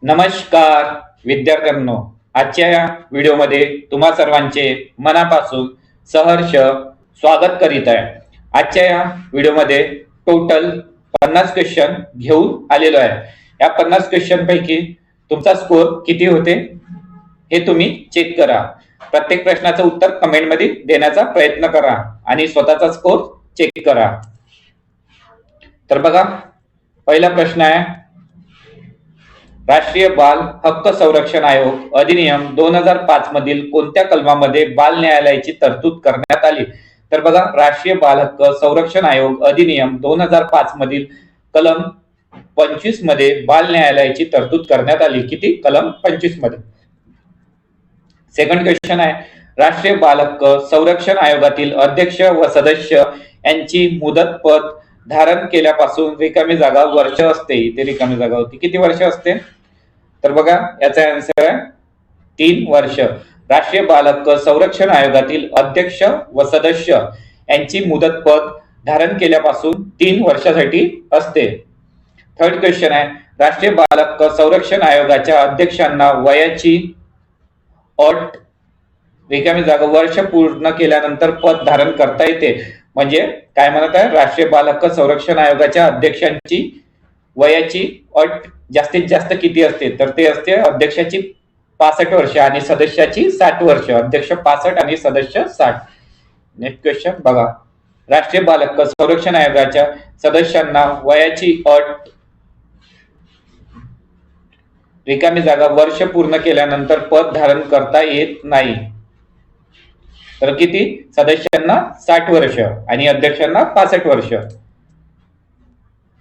नमस्कार विद्यार्थ्यांनो, आजच्या या व्हिडिओमध्ये तुम्हा सर्वांचे मनापासून सहर्ष स्वागत करीत आहे। आजच्या या व्हिडिओमध्ये टोटल 50 क्वेश्चन घेऊन आलेलो आहे। या 50 क्वेश्चन पैकी तुमचा स्कोर किती होते हे तुम्ही चेक करा। प्रत्येक प्रश्नाचं उत्तर कमेंट मध्ये देण्याचा प्रयत्न करा आणि स्वतःचा स्कोर चेक करा। तर बघा, पहिला प्रश्न आहे, राष्ट्रीय बाल हक्क संरक्षण आयोग अधिनियम 2005 मधील कोणत्या कलमामध्ये बाल न्यायालयाची तरतूद करण्यात आली? तर बघा, राष्ट्रीय बाल हक्क संरक्षण आयोग अधिनियम 2005 मधील कलम 25 मध्ये बाल न्यायालयाची तरतूद करण्यात आली। किती? कलम 25 मध्ये। सेकंड क्वेश्चन आहे, राष्ट्रीय बाल हक्क संरक्षण आयोगातील अध्यक्ष व सदस्य यांची मुदत पद धारण केल्यापासून रिकामी जागा वर्ष असते। इथे रिकामी जागा होती, किती वर्ष असते? तर बघा, याचा आन्सर आहे 3 वर्ष। राष्ट्रीय बाल हक्क संरक्षण आयोगातील अध्यक्ष व सदस्य यांची मुदत पद धारण केल्यापासून 3 वर्षासाठी असते। थर्ड क्वेश्चन आहे, राष्ट्रीय बाल हक्क संरक्षण आयोगाच्या अध्यक्षांना वयाची अट रिकामी जागा वर्ष पूर्ण केल्यानंतर पद धारण करता येते। म्हणजे काय म्हणत आहे, राष्ट्रीय बाल हक्क संरक्षण आयोगाच्या अध्यक्षांची वयाची अट जास्तीत जास्त किती असते? तर ते असते अध्यक्षाची 65 वर्ष आणि सदस्याची 60 वर्ष। अध्यक्ष 65 आणि सदस्य 60। नेक्स्ट क्वेश्चन बघा, राष्ट्रीय बाल हक्क संरक्षण आयोगाच्या सदस्यांना वयाची अट रिकामी जागा वर्ष पूर्ण केल्यानंतर पद धारण करता येत नाही। तर किती? सदस्यांना 60 वर्ष आणि अध्यक्षांना 65 वर्ष।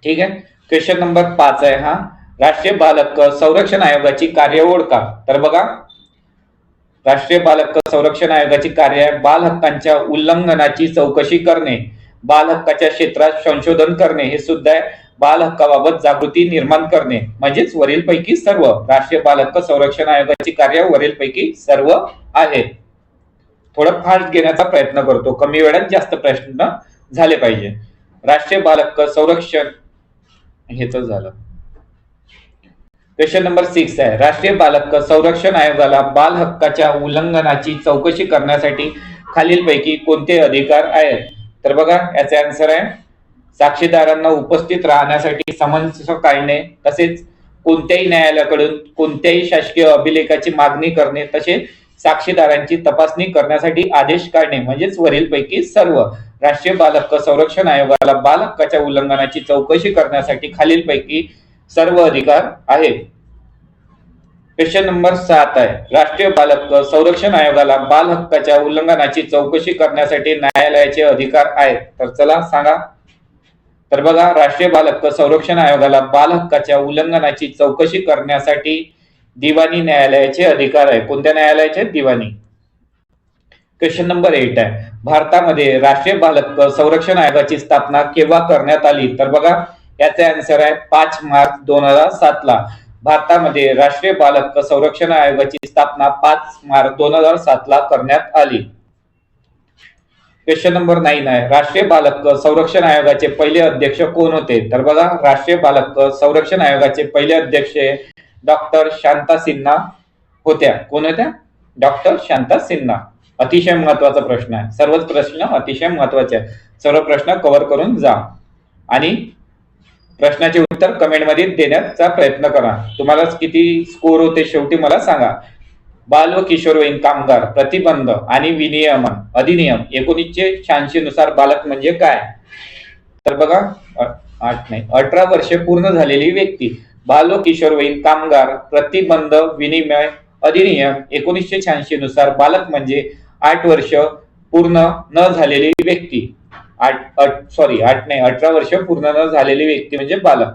ठीक आहे। क्वेश्चन नंबर 5 आहे हा, राष्ट्रीय बाल हक्क संरक्षण आयोगाची कार्य ओळखा। तर बघा, राष्ट्रीय बाल हक्क संरक्षण आयोगाची कार्य आहे बाल हक्कांच्या उल्लंघनाची चौकशी करणे, बाल हक्काच्या क्षेत्रात संशोधन करणे, हे सुद्धा आहे बाल हक्काबाबत जागृती निर्माण करणे। म्हणजेच वरीलपैकी सर्व राष्ट्रीय बाल हक्क संरक्षण आयोगाची कार्य वरीलपैकी सर्व आहे। थोडं फास्ट घेण्याचा प्रयत्न करतो, कमी वेळात जास्त प्रश्न झाले पाहिजे। राष्ट्रीय बाल हक्क संरक्षण हे तर झालं। क्वेश्चन नंबर 6 आहे, राष्ट्रीय बाल हक्क संरक्षण आयोगाला बाल हक्काच्या उल्लंघनाची चौकशी करण्यासाठी खालीलपैकी कोणते अधिकार आहेत? तर बघा, याचा आन्सर आहे साक्षीदारांना उपस्थित राहण्यासाठी समन्स काढणे, तसेच कोणत्याही न्यायालयाकडून कोणत्याही शासकीय अभिलेखाची मागणी करणे, तसेच साक्षीदारांची तपासणी करण्यासाठी आदेश काढणे। म्हणजेच वरीलपैकी सर्व राष्ट्रीय बाल हक्क संरक्षण आयोगाला बाल हक्काच्या उल्लंघनाची चौकशी करण्यासाठी खालीलपैकी सर्व अधिकार आहेत। क्वेश्चन नंबर 7 आहे, राष्ट्रीय बाल हक्क संरक्षण आयोगाला बाल हक्काच्या उल्लंघनाची चौकशी करण्यासाठी न्यायालयाचे अधिकार आहेत। तर चला सांगा। तर बघा, राष्ट्रीय बाल हक्क संरक्षण आयोगाला बाल हक्काच्या उल्लंघनाची चौकशी करण्यासाठी दिवाणी न्यायालयाचे अधिकार आहे। कोणत्या न्यायालयाचे? दिवाणी। क्वेश्चन नंबर 8 आहे, भारतामध्ये राष्ट्रीय बाल हक्क संरक्षण आयोगाची स्थापना केव्हा करण्यात आली? तर बघा, याचा आन्सर आहे 5 मार्च 2007 ला भारतामध्ये राष्ट्रीय बाल हक्क संरक्षण आयोगाची स्थापना 5 मार्च 2007 ला करण्यात आली। क्वेश्चन नंबर 9 आहे, राष्ट्रीय बाल हक्क संरक्षण आयोगाचे पहिले अध्यक्ष कोण होते? तर बघा, राष्ट्रीय बाल हक्क संरक्षण आयोगाचे पहिले अध्यक्ष डॉक्टर शांता सिन्हा होत्या। कोण होत्या? डॉक्टर शांता सिन्हा। अतिशय महत्वाचा प्रश्न आहे, सर्वच प्रश्न अतिशय महत्वाचे आहेत। सर्व प्रश्न कव्हर करून जा आणि प्रश्नाचे उत्तर कमेंट मध्ये देण्याचा प्रयत्न करा। तुम्हाला किती स्कोर होते शेवटी मला सांगा। बाल व किशोरवयीन कामगार प्रतिबंध आणि विनियमन अधिनियम 1986 नुसार बालक म्हणजे काय? तर बघा, 18 वर्षे पूर्ण झालेली व्यक्ती। बाल व किशोरवयीन कामगार प्रतिबंध विनिमय अधिनियम 1986 नुसार बालक म्हणजे 8 वर्ष पूर्ण न झालेली व्यक्ती। 18 वर्ष पूर्ण न झालेली व्यक्ती म्हणजे बालक।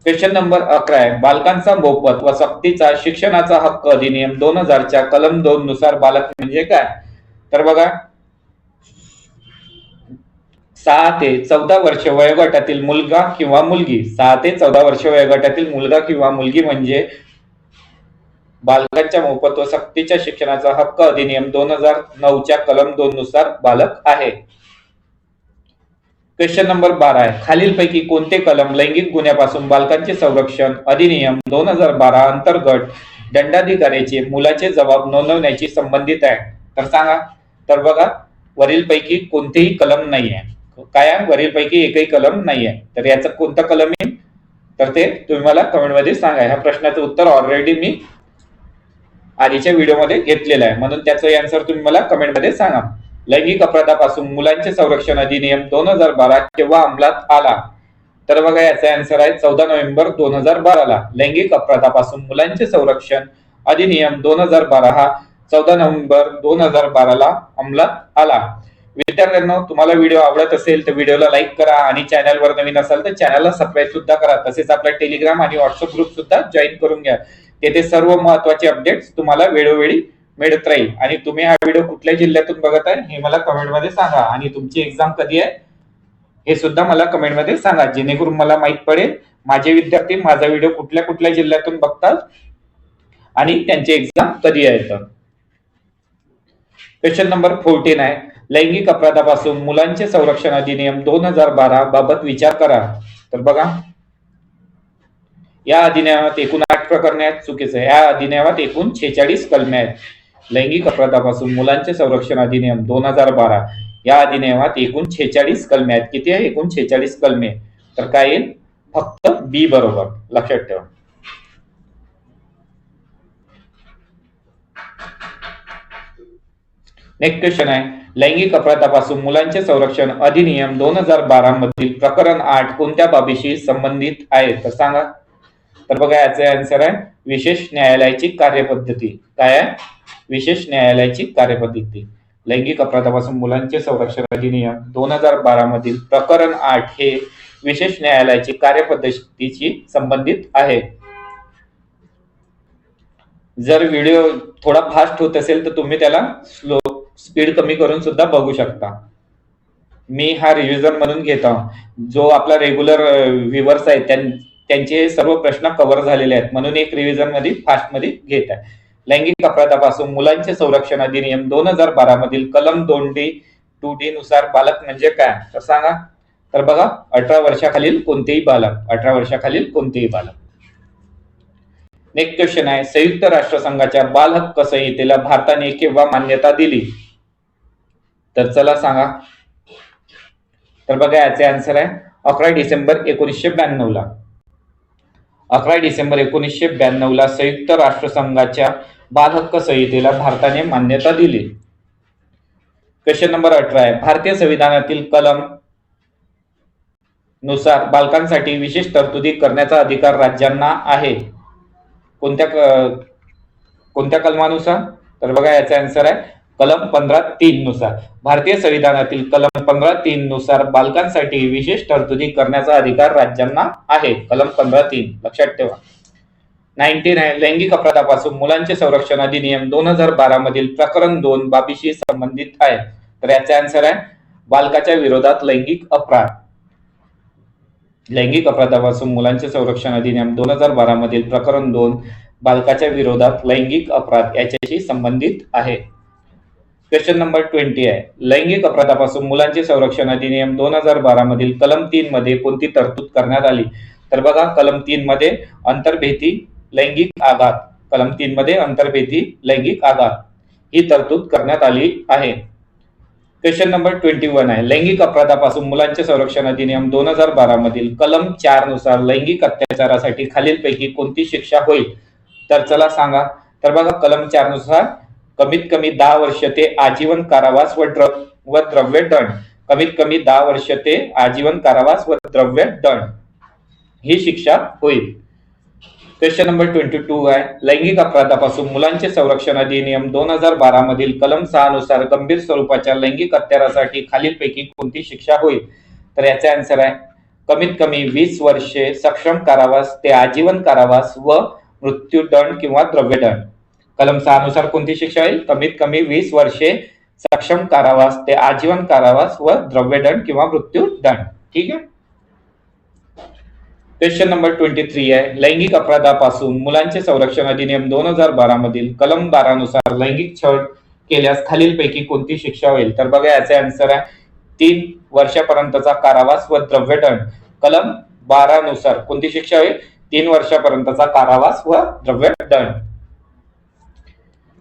क्वेश्चन नंबर 11 आहे, बालकांचा मोफत व सक्तीचा शिक्षणाचा हक्क अधिनियम 2000 च्या कलम 2 नुसार बालक म्हणजे काय? तर बघा, 6 ते 14 वर्ष वयोगटातील मुलगा किंवा मुलगी, 6 ते 14 वर्ष वयोगटातील मुलगा किंवा मुलगी म्हणजे बालकांच्या मोफत व सक्तीच्या शिक्षणाचा हक्क अधिनियम 2009 च्या कलम 2 नुसार बालक आहे। क्वेश्चन नंबर 12 आहे, खालीलपैकी कोणते कलम लैंगिक गुन्ह्यापासून बालकांचे संरक्षण अधिनियम 2012 अंतर्गत दंडाधिकाऱ्याचे मुलाचे जबाब नोंदवण्याची संबंधित आहे? तर सांगा. तर बघा, वरीलपैकी कोणतेही कलम नाही आहे. काय आहे? वरीलपैकी एकही कलम नाही आहे. तर याचं कोणतं कलम येईल? तर ते तुम्ही मला कमेंट मध्ये सांगा. ह्या प्रश्नाचं उत्तर ऑलरेडी मी आधीच्या व्हिडिओमध्ये घेतलेलं आहे, म्हणून त्याचं आन्सर तुम्ही मला कमेंट मध्ये सांगा. लैंगिक अपराधापासून मुलांचे संरक्षण अधिनियम 2012 केव्हा अंमलात आला? तर बघा, याचा आन्सर आहे 14 नोव्हेंबर 2012 ला. लैंगिक अपराधापासून मुलांचे संरक्षण अधिनियम 2012 हा 14 नोव्हेंबर 2012 ला अंमलात आला. विद्यार्थ्यांनो, तुम्हाला व्हिडिओ आवडत असेल तर व्हिडिओला लाईक करा आणि चॅनलवर नवीन असाल तर चॅनलला सबस्क्राईब सुद्धा करा. तसेच आपला टेलिग्राम आणि व्हॉट्सअप ग्रुप सुद्धा जॉईन करून घ्या. तेथे सर्व महत्त्वाचे अपडेट्स तुम्हाला वेळोवेळी मिळत राहील. आणि तुम्ही हा व्हिडिओ कुठल्या जिल्ह्यातून बघत आहे हे मला कमेंट मध्ये सांगा. आणि तुमची एक्झाम कधी आहे हे सुद्धा मला कमेंट मध्ये सांगा, जेणेकरून मला माहित पडेल माझे विद्यार्थी माझा व्हिडिओ कुठल्या कुठल्या जिल्ह्यातून बघतात आणि त्यांची एक्झाम कधी आहे. तर क्वेश्चन नंबर 14 आहे, लैंगिक अपराधापासून मुलांचे संरक्षण अधिनियम 2012 बाबत विचार करा. तर बघा, या अधिनियमात एकूण 8 प्रकरणे आहेत. चुकीचं आहे. या अधिनियमात एकूण 46 कलमे आहेत. लैंगिक अपराधापासून मुलांचे संरक्षण अधिनियम 2012 या अधिनियमात एकूण 46 कलमे आहेत. किती आहे? एकूण 46 कलमे. तर काय येईल? फक्त बी बरोबर. लक्षात ठेवा. नेक्स्ट क्वेश्चन आहे, लैंगिक अपराधापासून मुलांचे संरक्षण अधिनियम 2012 मधील प्रकरण 8 कोणत्या बाबीशी संबंधित आहे? तर सांगा. तर बघा, याचे आन्सर आहे विशेष न्यायालयाची कार्यपद्धती. काय आहे? विशेष न्यायालयाची कार्यपद्धती. लैंगिक अपराधापासून मुलांचे संरक्षण अधिनियम 2012 मधील प्रकरण 8 हे विशेष न्यायालयाची कार्यपद्धतीशी संबंधित आहे. जर व्हिडिओ थोडा फास्ट होत असेल तर तुम्ही त्याला स्पीड कमी करून सुद्धा बघू शकता. मी हा रिव्हिजन म्हणून घेतो. जो आपला रेग्युलर व्ह्युअर्स आहेत त्यांचे सर्व प्रश्न कव्हर झालेले आहेत, म्हणून एक रिव्हिजन मध्ये फास्ट मध्ये घेत आहे. लैंगिक अपराधापासून मुलांचे संरक्षण अधिनियम 2012 मधील कलम 2D नुसार बालक म्हणजे काय? तर सांगा. तर बघा, 18 वर्षाखालील कोणतेही बालक. 18 वर्षाखालील कोणतेही बालक. नेक्स्ट क्वेश्चन आहे, संयुक्त राष्ट्रसंघाच्या बाल हक्क संहितेला भारताने केव्हा मान्यता दिली? तर चला सांगा. तर बघा, याचे आन्सर आहे 11 डिसेंबर 1992 ला. 11 डिसेंबर 1992 ला संयुक्त राष्ट्रसंघाच्या बाल हक्क संहितेला भारताने मान्यता दिली. क्वेश्चन नंबर 18 आहे, भारतीय संविधानातील कलम नुसार बालकांसाठी विशेष तरतुदी करण्याचा अधिकार राज्यांना आहे. कोणत्या कलमानुसार? तर बघा, याचा आन्सर आहे कलम 15(3) नुसार. भारतीय संविधानातील कलम 15(3) नुसार बालकांसाठी विशेष तरतुदी करण्याचा अधिकार राज्यांना आहे. कलम 15(3) लक्षात ठेवा. 19 आहे, लैंगिक अपराधापासून मुलांचे संरक्षण अधिनियम 2012 मधील प्रकरण 2 बाबीशी संबंधित आहे. तर याचा आन्सर आहे बालकाच्या विरोधात लैंगिक अपराध. लैंगिक अपराधापासून मुलांचे संरक्षण अधिनियम 2012 मधील प्रकरण 2 बालकाच्या विरोधात लैंगिक अपराध याच्याशी संबंधित आहे. क्वेश्चन नंबर 20 आहे, लैंगिक अपराधापासून मुलांचे संरक्षण अधिनियम 2012 मधील कलम 3 मध्ये कोणती तरतूद करण्यात आली? तर बघा, कलम 3 मध्ये अंतर्भेदी लैंगिक आघात. कलम 3 मध्ये अंतर्भेदी लैंगिक आघात ही तरतूद करण्यात आली आहे. क्वेश्चन नंबर 21 आहे, लैंगिक अपराधापासून मुलांचे संरक्षण अधिनियम 2012 मधील कलम 4 नुसार लैंगिक अत्याचारासाठी खालीलपैकी कोणती शिक्षा होईल? तर चला सांगा. तर बघा, कलम 4 नुसार कमीत कमी 10 वर्ष ते आजीवन कारावास व द्रव्य दंड. कमीत कमी 10 वर्ष ते आजीवन कारावास व द्रव्य दंड ही शिक्षा होईल. क्वेश्चन नंबर 22 आहे, लैंगिक अपराधापासून मुलांचे संरक्षण अधिनियम 2012 मधील कलम 6 नुसार गंभीर स्वरूपाच्या लैंगिक अत्याचारासाठी खालीलपैकी कोणती शिक्षा होईल? तर याचा आन्सर आहे कमीत कमी 20 वर्षे सक्षम कारावास ते आजीवन कारावास व मृत्यूदंड किंवा द्रव्यदंड. कलम 6 नुसार कोणती शिक्षा होईल? कमीत कमी 20 वर्षे सक्षम कारावास ते आजीवन कारावास व द्रव्यदंड किंवा मृत्यूदंड. ठीक आहे. क्वेश्चन नंबर 23 आहे, लैंगिक अपराधापासून मुलांचे संरक्षण अधिनियम 2012 मधील कलम 12 नुसार लैंगिक छळ केल्यास खालीलपैकी कोणती शिक्षा होईल? तर बघा, याचे आन्सर आहे 3 वर्षापर्यंतचा कारावास व द्रव्यदंड. कलम 12 नुसार कोणती शिक्षा होईल? 3 वर्षापर्यंतचा कारावास व द्रव्यदंड.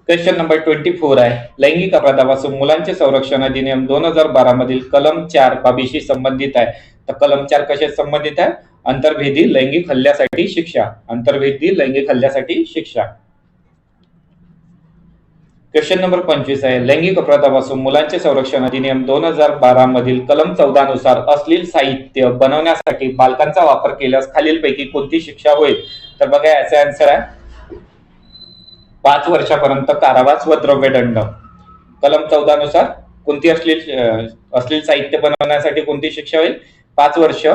क्वेश्चन नंबर 24 आहे, लैंगिक अपराधापासून मुलांचे संरक्षण अधिनियम 2012 मधील कलम 4 बाबीशी संबंधित आहे. तर कलम 4 कशाशी संबंधित आहे? अंतर्भेदी लैंगिक हल्ल्यासाठी शिक्षा. अंतर्भेदी लैंगिक हल्ल्यासाठी शिक्षा. क्वेश्चन नंबर 25 आहे, लैंगिक अपराधापासून मुलांचे संरक्षण अधिनियम 2012 मधील कलम 14 नुसार अश्लील साहित्य बनवण्यासाठी बालकांचा वापर केल्यास खालीलपैकी कोणती शिक्षा होईल? तर बघा याचा आन्सर आहे 5 वर्षापर्यंत कारावास व द्रव्यदंड. कलम 14 नुसार कोणती अश्लील साहित्य बनवण्यासाठी कोणती शिक्षा होईल? 5 वर्ष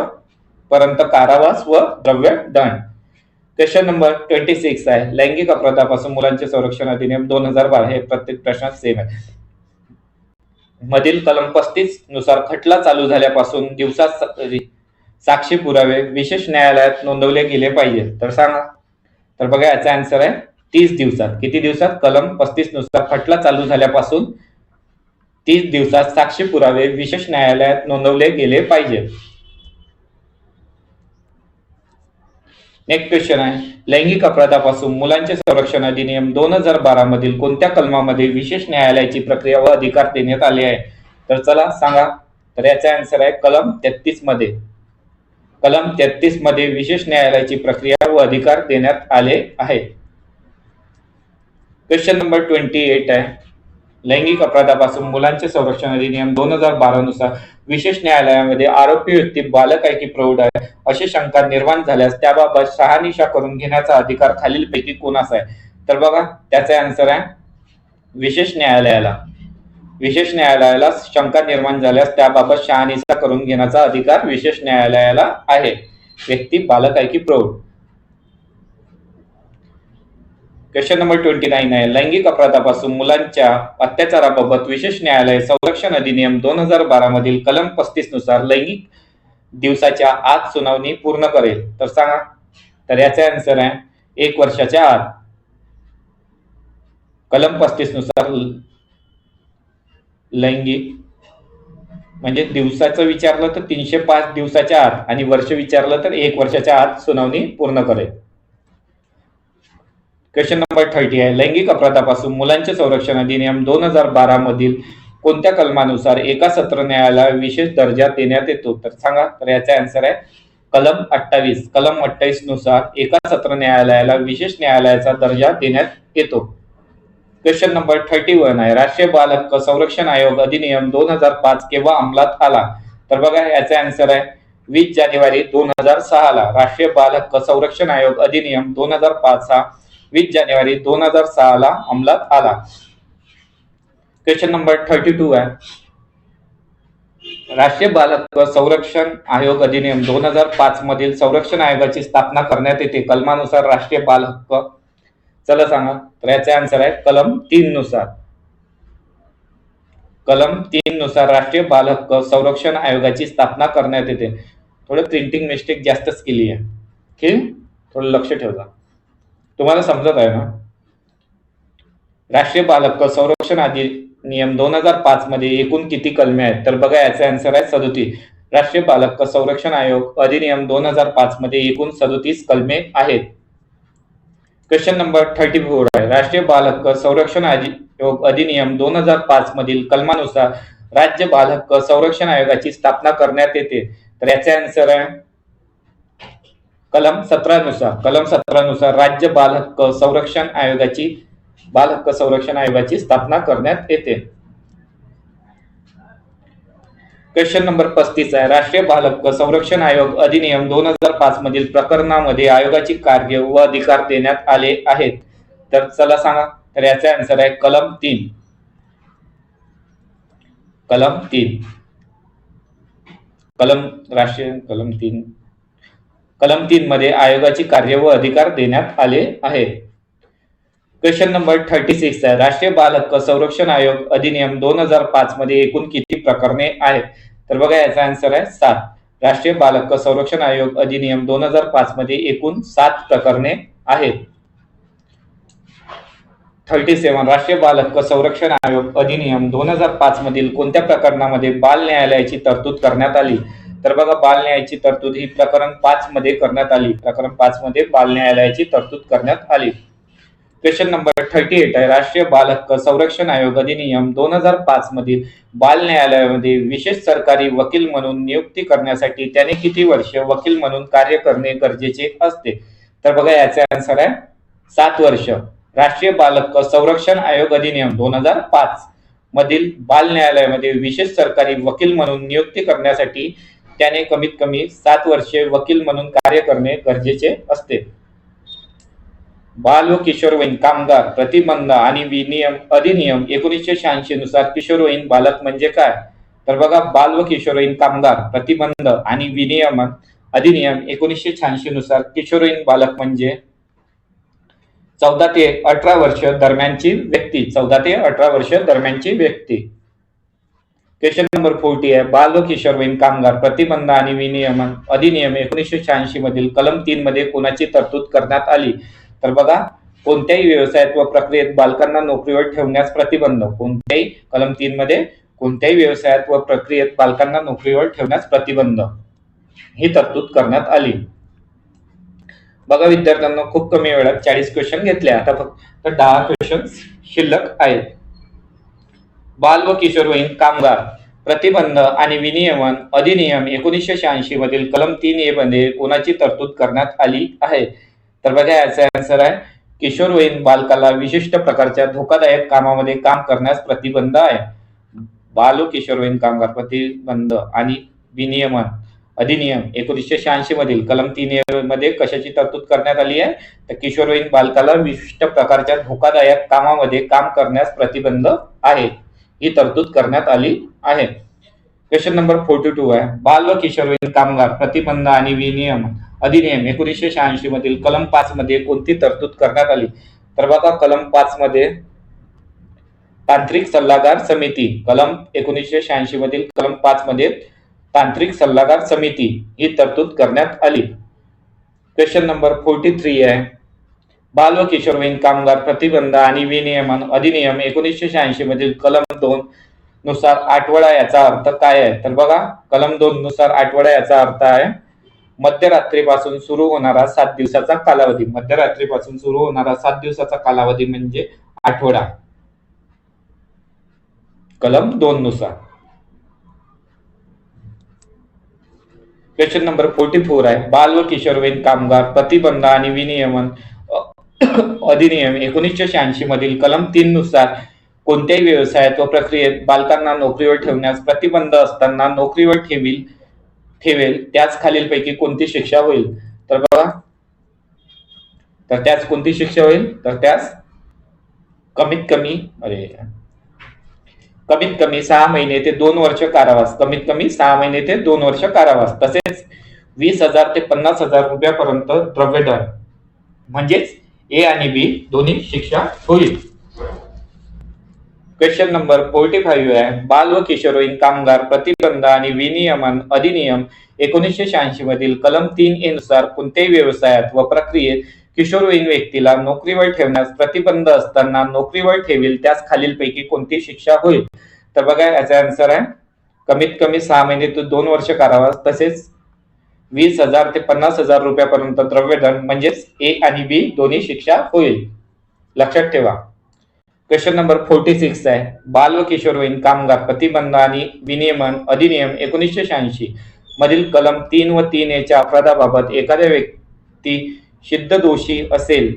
पर्यंत कारावास व द्रव्यदंड. क्वेश्चन नंबर 26 आहे, लैंगिक अपराधापासून मुलांचे संरक्षण अधिनियम 2012 हे प्रत्येक प्रश्नात सेम आहे. मधील कलम 35 नुसार खटला चालू झाल्यापासून दिवसात साक्षी पुरावे विशेष न्यायालयात नोंदवले गेले पाहिजे. तर सांगा. तर बघा याचा आन्सर आहे 30 दिवसात. किती दिवसात? कलम 35 नुसार खटला चालू झाल्यापासून 30 दिवसात साक्षी पुरावे विशेष न्यायालयात नोंदवले गेले पाहिजे. नेक्स्ट क्वेश्चन आहे, लैंगिक अपराधापासून मुलांचे संरक्षण अधिनियम 2012 मधील कोणत्या कलमामध्ये विशेष न्यायालयाची प्रक्रिया व अधिकार देण्यात आले आहे? तर चला सांगा. तर याचा आन्सर आहे कलम 33 मध्ये. कलम 33 मध्ये विशेष न्यायालयाची प्रक्रिया व अधिकार देण्यात आले आहे. क्वेश्चन नंबर 28 आहे, लैंगिक अपराधापासून मुलांचे संरक्षण अधिनियम 2012 नुसार विशेष न्यायालयामध्ये आरोपी व्यक्ती बालक आहे की प्रौढ आहे अशी शंका निर्माण झाल्यास त्याबाबत शहानिशा करून घेण्याचा अधिकार खालीलपैकी कोणाचा आहे? तर बघा त्याचा आन्सर आहे विशेष न्यायालयाला. विशेष न्यायालयाला शंका निर्माण झाल्यास त्याबाबत शहानिशा करून घेण्याचा अधिकार विशेष न्यायालयाला आहे. व्यक्ती बालक आहे की प्रौढ. क्वेश्चन नंबर 29 आहे, लैंगिक अपराधापासून मुलांच्या अत्याचाराबाबत विशेष न्यायालय संरक्षण अधिनियम 2012 मधील कलम 35 नुसार लैंगिक दिवसाच्या आत सुनावणी पूर्ण करेल. तर सांगा. तर याचा आन्सर आहे 1 वर्षाच्या आत. कलम 35 नुसार लैंगिक म्हणजे दिवसाचं विचारलं तर 305 दिवसाच्या आत आणि वर्ष विचारलं तर 1 वर्षाच्या आत सुनावणी पूर्ण करेल. क्वेश्चन नंबर 30 आहे, लैंगिक अपराधापासून मुलांचे संरक्षण अधिनियम 2012 मधील कोणत्या कलमानुसार एका सत्र न्यायालयाला विशेष दर्जा देण्यात येतो? तर सांगा. तर याचा आन्सर आहे कलम 28. कलम 28 नुसार एका सत्र न्यायालयाला विशेष न्यायालयाचा दर्जा देण्यात येतो. क्वेश्चन नंबर 31 आहे, राष्ट्रीय बाल हक्क संरक्षण आयोग अधिनियम 2005 केव्हा अंमलात आला? तर बघा याचा आन्सर आहे 20 जानेवारी 2006 ला राष्ट्रीय बाल हक्क संरक्षण आयोग अधिनियम 2005 हा 20 जानेवारी 2006 ला अंमलात आला. क्वेश्चन नंबर 32 आहे, राष्ट्रीय बाल हक्क संरक्षण आयोग अधिनियम 2005 मधील संरक्षण आयोगाची स्थापना करण्यात येते कलमानुसार राष्ट्रीय बाल हक्क. चला सांगा. तर याचा आन्सर आहे कलम 3 नुसार. कलम 3 नुसार राष्ट्रीय बाल हक्क संरक्षण आयोगाची स्थापना करण्यात येते. थोडं प्रिंटिंग मिस्टेक जास्तच केली आहे. ठीक, थोडं लक्ष ठेवा. तुम्हाला समजत आहे ना? राष्ट्रीय बाल हक्क संरक्षण अधिनियम 2005 मध्ये एकूण किती कलमे आहेत? तर बघा याचा आन्सर आहे 37. राष्ट्रीय बाल हक्क संरक्षण आयोग अधिनियम 2005 मध्ये एकूण 37 कलमे आहेत. क्वेश्चन नंबर 34 आहे, राष्ट्रीय बाल हक्क संरक्षण आयोग अधिनियम 2005 मधील कलमानुसार राज्य बाल हक्क संरक्षण आयोगाची स्थापना करण्यात येते. तर याचा आन्सर आहे कलम 17 नुसार. कलम 17 नुसार राज्य बाल हक्क संरक्षण आयोगाची स्थापना करण्यात येते. क्वेश्चन नंबर 35 आहे, राष्ट्रीय बाल हक्क संरक्षण आयोग अधिनियम 2005 मधील प्रकरणामध्ये आयोगाची कार्य व अधिकार देण्यात आले आहेत. तर चला सांगा. तर याचा आन्सर आहे कलम 3. कलम 3. कलम 3 मध्ये आयोगाची कार्य व अधिकार देण्यात आले आहेत. क्वेश्चन नंबर 36 आहे, राष्ट्रीय बाल हक्क संरक्षण आयोग अधिनियम 2005 मध्ये एकूण किती प्रकरणे आहेत? तर बघा याचा आन्सर आहे 7. राष्ट्रीय बाल हक्क संरक्षण आयोग अधिनियम 2005 मध्ये एकूण 7 प्रकरणे आहेत. 37 राष्ट्रीय बाल हक्क संरक्षण आयोग अधिनियम 2005 मधील कोणत्या प्रकरणामध्ये बाल न्यायालयाची तरतूद करण्यात आली? तर बघा, बाल न्यायाची तरतूद ही प्रकरण 5 मध्ये करण्यात आली. प्रकरण 5 मध्ये बाल न्यायालयाची तरतूद करण्यात आली. क्वेश्चन नंबर 38 आहे, राष्ट्रीय बाल हक्क संरक्षण आयोग अधिनियम 2005 मधील बाल न्यायालयामध्ये विशेष सरकारी वकील म्हणून नियुक्ती करण्यासाठी त्याने किती वर्ष वकील म्हणून कार्य करणे गरजेचे असते? तर बघा, याचे आन्सर आहे 7 वर्ष. राष्ट्रीय बाल हक्क संरक्षण आयोग अधिनियम 2005 मधील बाल न्यायालयामध्ये विशेष सरकारी वकील म्हणून नियुक्ती करण्यासाठी त्याने कमीत कमी 7 वर्षे वकील म्हणून कार्य करणे गरजेचे असते. बाल व किशोरवयीन कामगार प्रतिबंध आणि विनियम अधिनियम 1986 नुसार किशोरवयीन बालक म्हणजे काय? तर बघा, बाल व किशोरवयीन कामगार प्रतिबंध आणि विनियमन अधिनियम 1986 नुसार किशोरवयीन बालक म्हणजे 14 ते 18 वर्ष दरम्यानची व्यक्ती. 14 ते 18 वर्ष दरम्यानची व्यक्ती. क्वेश्चन नंबर 40 आहे, बाल व किशोरवयीन कामगार प्रतिबंध आणि विनियमन अधिनियम 1986 मधील कलम 3 मध्ये कोणाची तरतूद करण्यात आली? तर बघा, कोणत्याही व्यवसायात व प्रक्रियेत बालकांना नोकरीवर ठेवण्यास प्रतिबंध. कोणत्याही कलम 3 मध्ये कोणत्याही व्यवसायात व प्रक्रियेत बालकांना नोकरीवर ठेवण्यास प्रतिबंध ही तरतूद करण्यात आली. बघा विद्यार्थ्यांना, खूप कमी वेळात 40 क्वेश्चन घेतले. आता फक्त 10 क्वेश्चन शिल्लक आहेत. बाल व किशोरवयीन कामगार प्रतिबंध आणि विनियमन अधिनियम 1986 मधील कलम 3A मध्ये कोणाची तरतूद करण्यात आली आहे? तर बघा, याचा आन्सर आहे किशोरवयीन बालकाला विशिष्ट प्रकारच्या धोकादायक कामामध्ये काम करण्यास प्रतिबंध आहे. बाल व किशोरवयीन कामगार प्रतिबंध आणि विनियमन अधिनियम 1986 मधील कलम 3A मध्ये कशाची तरतूद करण्यात आली आहे? तर किशोरवयीन बालकाला विशिष्ट प्रकारच्या धोकादायक कामामध्ये काम करण्यास प्रतिबंध आहे. ही तरतूद करण्यात आली आहे. क्वेश्चन नंबर 42 आहे, बाल व किशोरवयीन कामगार प्रतिबंध आणि विनियमन अधिनियम 1986 मधील कलम 5 मध्ये कोणती तरतूद करण्यात आली? तर बघा, कलम 5 मध्ये तांत्रिक सल्लागार समिती. कलम 1986 मधील कलम 5 मध्ये तांत्रिक सल्लागार समिती ही तरतूद करण्यात आली. क्वेश्चन नंबर 43 आहे, बाल व किशोरवयीन कामगार प्रतिबंध आणि विनियमन अधिनियम 1986 मधील कलम 2 नुसार आठवडा याचा अर्थ काय आहे? तर बघा, कलम 2 नुसार आठवडा याचा अर्थ आहे मध्यरात्रीपासून सुरू होणारा 7 दिवसाचा कालावधी. मध्यरात्रीपासून सुरू होणारा 7 दिवसाचा कालावधी म्हणजे आठवडा, कलम 2 नुसार. क्वेश्चन नंबर 44 आहे, बाल व किशोरवयीन कामगार प्रतिबंध आणि विनियमन अधिनियम 1986 मधील कलम 3 नुसार कोणत्याही व्यवसायात व प्रक्रियेत बालकांना नोकरीवर ठेवण्यास प्रतिबंध असताना नोकरीवर ठेवेल त्यास खालीलपैकी कोणती शिक्षा होईल? तर बघा, तर त्यास कोणती शिक्षा होईल? तर त्यास कमीत कमी 6 महिने ते 2 वर्ष कारावास. कमीत कमी 6 महिने ते 2 वर्ष कारावास. तसेच 20,000 ते 50,000 रुपयापर्यंत द्रव्यदंड म्हणजेच ए आणि बी दोन्ही शिक्षा होईल. क्वेश्चन नंबर 45 आहे, बाल व किशोरवयीन कामगार प्रतिबंध आणि विनियमन अधिनियम 1986 मधील कलम 3A नुसार कोणत्याही व्यवसायात व प्रक्रियेत किशोरवयीन व्यक्तीला नोकरीवर ठेवण्यास प्रतिबंध असताना नोकरीवर ठेवील त्यास खालीलपैकी कोणती शिक्षा होईल? तर बघा, याचा आन्सर आहे कमीत कमी 6 महिने ते 2 वर्ष कारावास. तसेच 20,000 ते 50,000 रुपयापर्यंत द्रव्यदंड म्हणजेच ए आणि बी दोन्ही शिक्षा होईल. लक्षात ठेवा. क्वेश्चन नंबर 46 आहे, बाल व किशोरवयीन कामगार प्रतिबंध आणि विनियमन अधिनियम 1986 मधील कलम 3 व 3A च्या अपराधाबाबत एखाद्या व्यक्ती सिद्ध दोषी असेल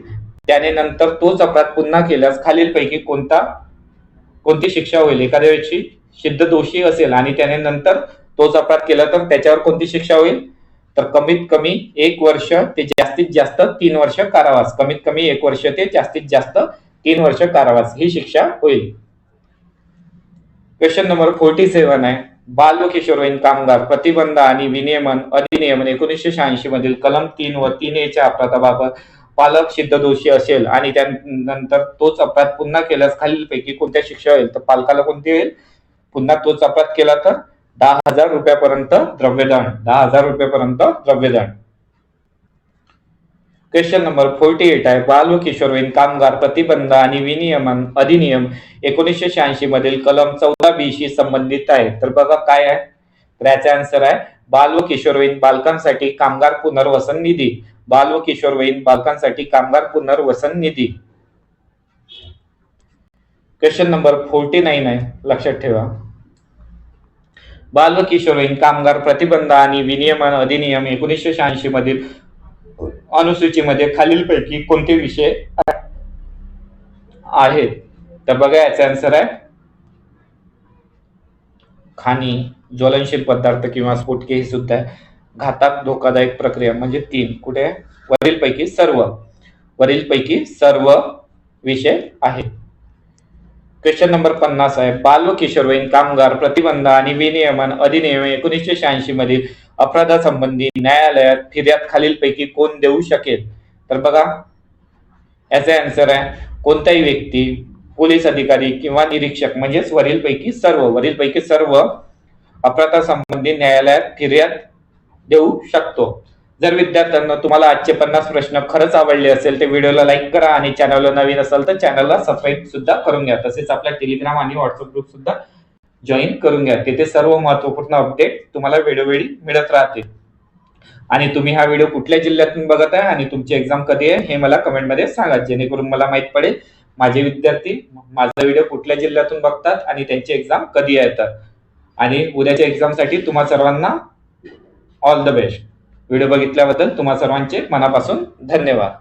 त्याने नंतर तोच अपराध पुन्हा केल्यास खालीलपैकी कोणती शिक्षा होईल? एखाद्या व्यक्ती सिद्ध दोषी असेल आणि त्याने नंतर तोच अपराध केला तर त्याच्यावर कोणती शिक्षा होईल? तर कमीत कमी 1 वर्ष ते जास्तीत जास्त 3 वर्ष कारावास. कमीत कमी 1 वर्ष ते जास्तीत जास्त 3 वर्ष कारावास ही शिक्षा होईल. क्वेश्चन नंबर 47 आहे, बाल व किशोरवयीन कामगार प्रतिबंध आणि विनियमन अधिनियम 1986 मधील कलम 3 व 3A च्या अपराधाबाबत पालक सिद्ध दोषी असेल आणि त्यानंतर तोच अपराध पुन्हा केल्यास खालीलपैकी कोणत्या शिक्षा होईल? तर पालकाला कोणती होईल? पुन्हा तोच अपराध केला तर 10,000 रुपयापर्यंत द्रव्यदंड. 10,000 रुपयापर्यंत द्रव्यदंड. क्वेश्चन नंबर 48 आहे, बाल व किशोरवयीन कामगार प्रतिबंध आणि विनियमन अधिनियम 1986 मधील कलम 14B शी संबंधित आहे. तर बघा काय आहे, तर याचा आन्सर आहे बाल व किशोरवयीन बालकांसाठी कामगार पुनर्वसन निधी. बाल व किशोरवयीन बालकांसाठी कामगार पुनर्वसन निधी. क्वेश्चन नंबर 49 आहे, लक्षात ठेवा. बाल व किशोरवयीन कामगार प्रतिबंध आणि विनियमन अधिनियम 1986 मधील अनुसूचीमध्ये खालीलपैकी कोणते विषय आहेत? तर बघा याचा आन्सर आहे खाणी, ज्वलनशील पदार्थ किंवा स्फोटके हे सुद्धा आहे. घातक धोकादायक प्रक्रिया म्हणजे 3. कुठे आहे? वरीलपैकी सर्व विषय आहे. क्वेश्चन नंबर 50 आहे, बाल व किशोरवयीन कामगार प्रतिबंध आणि विनियमन अधिनियम 1986 मधील अपराधासंबंधी न्यायालयात फिर्याद खालीलपैकी कोण देऊ शकेल? तर बघा याचा आन्सर आहे कोणताही व्यक्ती, पोलीस अधिकारी किंवा निरीक्षक म्हणजेच वरीलपैकी सर्व अपराधासंबंधी न्यायालयात फिर्याद देऊ शकतो. जर विद्यार्थ्यांना तुम्हाला आजचे 50 प्रश्न खरंच आवडले असेल तर व्हिडिओला लाईक करा आणि चॅनलला नवीन असाल तर चॅनलला सबस्क्राईब सुद्धा करून घ्या. तसेच आपल्या टेलिग्राम आणि व्हॉट्सअप ग्रुप सुद्धा जॉईन करून घ्या. तिथे सर्व महत्वपूर्ण अपडेट तुम्हाला वेळोवेळी मिळत राहतील. आणि तुम्ही हा व्हिडिओ कुठल्या जिल्ह्यातून बघत आहे आणि तुमची एक्झाम कधी आहे हे मला कमेंटमध्ये सांगा, जेणेकरून मला माहित पडेल माझे विद्यार्थी माझा व्हिडिओ कुठल्या जिल्ह्यातून बघतात आणि त्यांची एक्झाम कधी येतात. आणि उद्याच्या एक्झामसाठी तुम्हा सर्वांना ऑल द बेस्ट. व्हिडिओ बघितल्याबद्दल तुम्हा सर्वांचे मनापासून धन्यवाद.